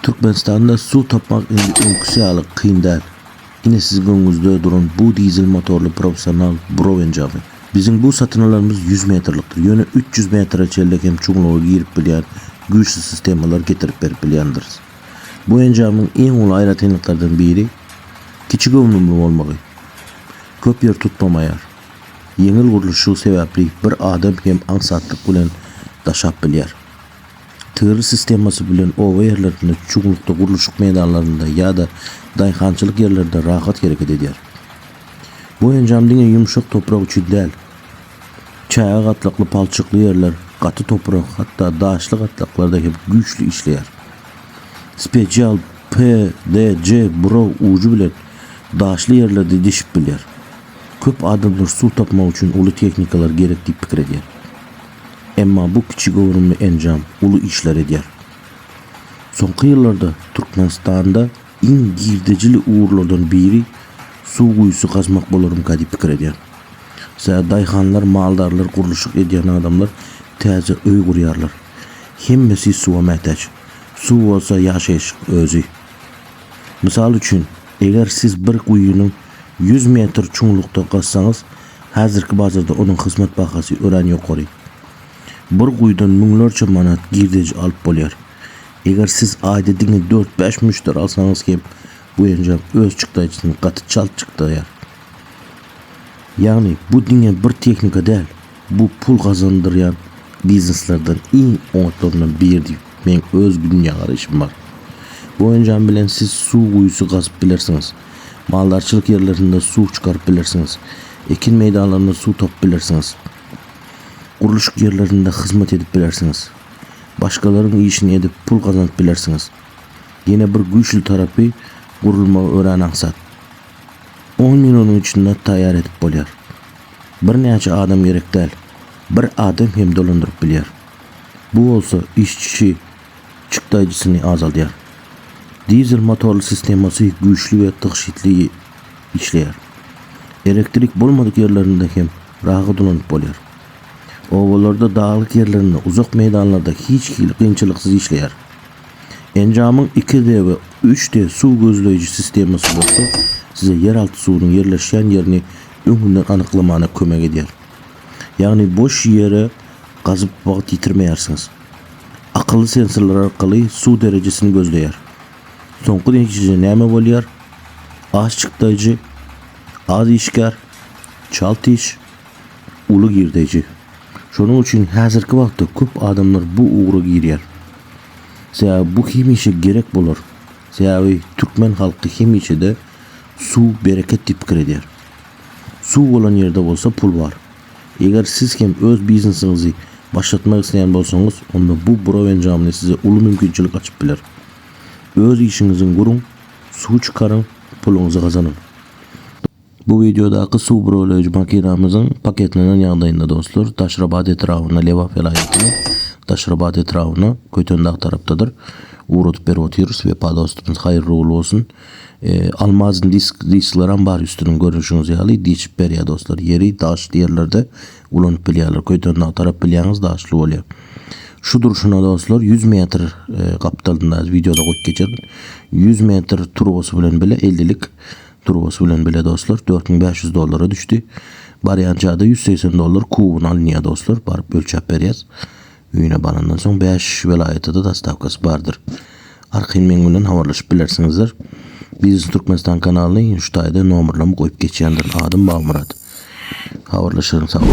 Türkmenistan'da su tapmak imkanı kıyın değil. Yine siz önünüzde duran bu dizel motorlu profesyonel Broven. Bizim bu satınlarımız 100 metrliktir. Yönü 300 metre çeldek hem çoğunluğu girip bilen güçlü sistemalar getirip verip bilyandırız. Bu encamın en ulu ayrıtınlıklardan biri küçük ömrümlü olmağı. Köp yer tutmamayar. Yengil kuruluşu sebepli bir adam hem ansatlık bilen daşap bilyar. Tığır sisteması bilen ova yerlerinde çoğunlukta kuruluşuk meydanlarında ya da dayhançılık yerlerde rahat hareket eder. Bu encam dine yumuşak toprak için değil. Çaya katlaklı palçıklı yerler, katı toprak hatta daşlı katlaklarda hep güçlü işleyer. Special P, D, C, Bro ucu bilen daşlı yerlerde dişip bilir. Köp adamlar su tapmak için ulu teknikalar gerekli fikir eder. Emma bu küçük ömrümlü encam ulu işler eder. Sonki yıllarda Türkmenistan'da en girdecili uğurlardan biri su kuyusu kazmak bolurum kadi fikir eder. Dayhanlar, maldarlar, kuruluşuk eden adamlar teze öy kuruyarlar. Hemmesi suya mehtaç. Su olsa yaşayış özü. Misal üçün, eğer siz bir kuyunun 100 metre çoğunlukta kazsanız, hazırki bazarda onun hizmet bakası ören yukarı. Bir kuyudan milyonlarca manat girdeci alıp bolyar. Eğer siz ayda dini 4-5 müşteri alsanız ki bu encam öz çıktaycısını katı çalt çıktayar. Yani bu dünya bir teknika değil, bu pul kazandıran bizneslerden en onlarından biri. Men öz dünyalar işim var. Bu encam bilen siz su kuyusu kazıp bilirsiniz. Maldarçılık yerlerinde su çıkarıp bilirsiniz. Ekin meydanlarında su top bilirsiniz. Kuruluşuk yerlerinde hizmet edip bilirsiniz. Başkalarının işini edip pul kazanıp bilirsiniz. Yine bir güçlü tarafı kurulma öğren aksat. 10 milyonun içinde tayar edip bolyar. Bir neçe adam gerek değil. Bir adam hem dolandırıp bilyar. Bu olsa işçi çıktaycısını azaltıyor. Dizel motorlu sisteması güçlü ve tıkşitli işleyer. Elektrik bulmadık yerlerinde hem rahat dolanıp bolyar. Ovalarda dağlık yerlerinde uzak meydanlarda hiç kıyınçılıksız işleyer. Encamın 2D ve 3D su gözleyici sisteması olsa size yeraltı suyunun yerleşen yerini öngünden anıklamana kömek eder. Yani boş yere kazıp vakit yitirmeyersiniz. Akıllı sensörler arkalı su derecesini gözleyer. Sonku neticede neme bolyar? Az çıktaycı, az işkar, çalt iş, ulu girdeci. Şunun için hazırki vakti köp adamlar bu uğru giriyor. Bu hem işe gerek bulur. Türkmen halkı hem işe de su bereket tipkir eder. Su olan yerde olsa pul var. Eğer siz hem öz biznesinizi başlatmak isteyen bolsanız, onda bu Broven camine size ulu mümkünçülük açıp bilir. Öz işinizin kurun, su çıkarın, pulunuzu kazanın. Bu videodaki su brolayıcı makinamızın paketlenen yağdayında dostlar. Taşrabat etrafına leva felayetini, taşrabat etrafına kötündağ taraftadır. Uğratıp beri otuyoruz ve dostumuz hayırlı uğurlu olsun. Almazın diskleran bar üstünün görünüşünüz yağlı. Dişip beri ya dostlar. Yeri daşlı yerlerde ulanıp biliyarlar. Kötündağ taraf biliyaniz daşlı oluyor. Şu duruşuna dostlar 100 metre kapitalında videoda koyup geçerim. 100 metre turbosu bilen bile 50'lik turbosu bilen bile dostlar $4500 düştü. Baryancada $180 kubun alınıyor dostlar. Barıp ölçep beriyaz. Üyüne banandan son 5 velayette de dastavkası vardır. Arkayın mengunden havarlaşıp bilersinizdir. Biz Türkmenistan kanalını 3 ayda nomerlamı koyup geçendir. Adım Bağmurat. Havarlaşırım, sağ olun.